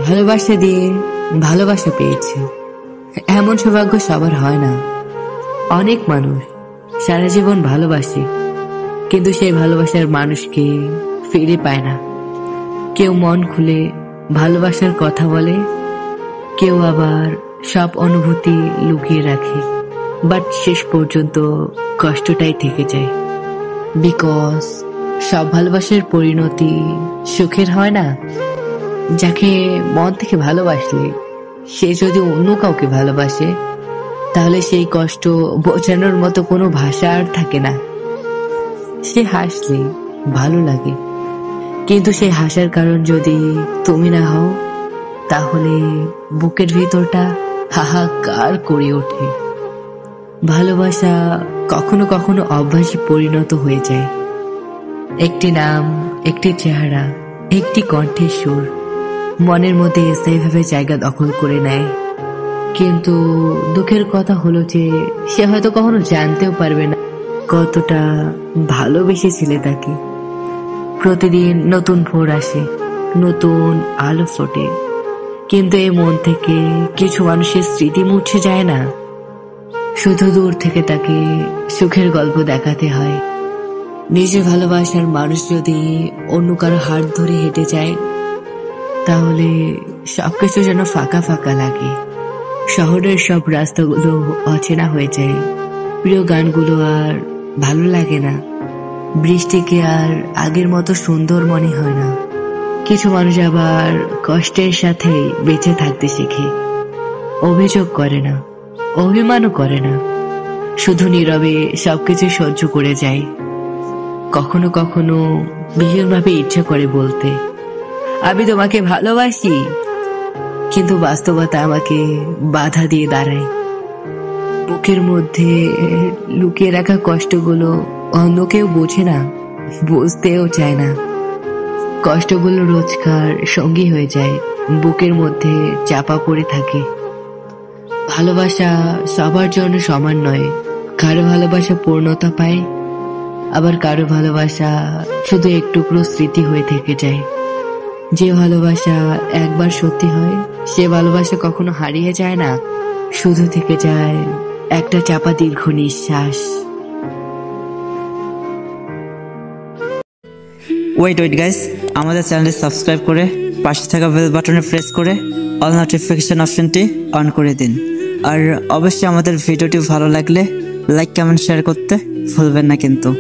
ভালোবাসা দিয়ে ভালোবাসা পেয়েছে, এমন সৌভাগ্য সবার হয় না। অনেক মানুষ সারা জীবন ভালোবাসে, কিন্তু সেই ভালোবাসার মানুষকে ফিরে পায় না। কেউ মন খুলে ভালোবাসার কথা বলে, কেউ আবার সব অনুভূতি লুকিয়ে রাখে, বাট শেষ পর্যন্ত কষ্টটাই থেকে যায়। বিকজ সব ভালোবাসার পরিণতি সুখের হয় না। যাকে মন থেকে ভালোবাসলে সে যদি অন্য কাউকে ভালোবাসে, তাহলে সেই কষ্ট বোঝানোর মতো কোনো ভাষা আর থাকে না। সে হাসলে ভালো লাগে, কিন্তু সেই হাসার কারণ যদি তুমি না হও, তাহলে বুকের ভিতরটা হাহাকার করে ওঠে। ভালোবাসা কখনো কখনো অভ্যাসে পরিণত হয়ে যায়। একটি নাম, একটি চেহারা, একটি কণ্ঠের সুর মনের মধ্যে স্থায়ীভাবে জায়গা দখল করে নেয়। কিন্তু দুঃখের কথা হলো যে সে হয়তো কখনো জানতেও পারবে না কতটা ভালোবেসেছিলে তাকে। প্রতিদিন নতুন ভোর আসে, নতুন আলো ফোটে, কিন্তু এই মন থেকে কিছু মানুষের স্মৃতি মুছে যায় না। শুধু দূর থেকে তাকে সুখের গল্প দেখাতে হয়। নিজের ভালোবাসার মানুষ যদি অন্য কারো হাত ধরে হেঁটে যায়, তাহলে সবকিছু যেন ফাঁকা ফাঁকা লাগে। শহরের সব রাস্তাগুলো অচেনা হয়ে যায়, প্রিয় গানগুলো আর ভালো লাগে না, বৃষ্টিকে আর আগের মতো সুন্দর মনে হয় না। কিছু মানুষ আবার কষ্টের সাথে বেঁচে থাকতে শেখে, অভিযোগ করে না, অভিমানও করে না, শুধু নীরবে সবকিছু সহ্য করে যায়। কখনো কখনো ভীষণভাবে ইচ্ছা করে বলতে, আমি তোমাকে ভালোবাসি, কিন্তু বাস্তবতা আমাকে বাধা দিয়ে দাঁড়ায়। বুকের মধ্যে লুকিয়ে রাখা কষ্টগুলো অন্য কেউ বোঝে না, বুঝতেও চায় না। কষ্টগুলো রোজকার সঙ্গী হয়ে যায়, বুকের মধ্যে চাপা পড়ে থাকে। ভালোবাসা সবার জন্য সমান নয়। কারো ভালোবাসা পূর্ণতা পায়, আবার কারো ভালোবাসা শুধু এক টুকরো স্মৃতি হয়ে থেকে যায়। যে ভালোবাসা একবার সত্যি হয়, সে ভালোবাসা কখনো হারিয়ে যায় না, শুধু থেকে যায় একটা চাপা দীর্ঘ নিঃশ্বাস। ওয়েট গাইস, আমাদের চ্যানেলটি সাবস্ক্রাইব করে পাশে থাকা বেল বাটনে প্রেস করে অল নোটিফিকেশন অপশনটি অন করে দিন। আর অবশ্যই আমাদের ভিডিওটি ভালো লাগলে লাইক, কমেন্ট, শেয়ার করতে ভুলবেন না কিন্তু।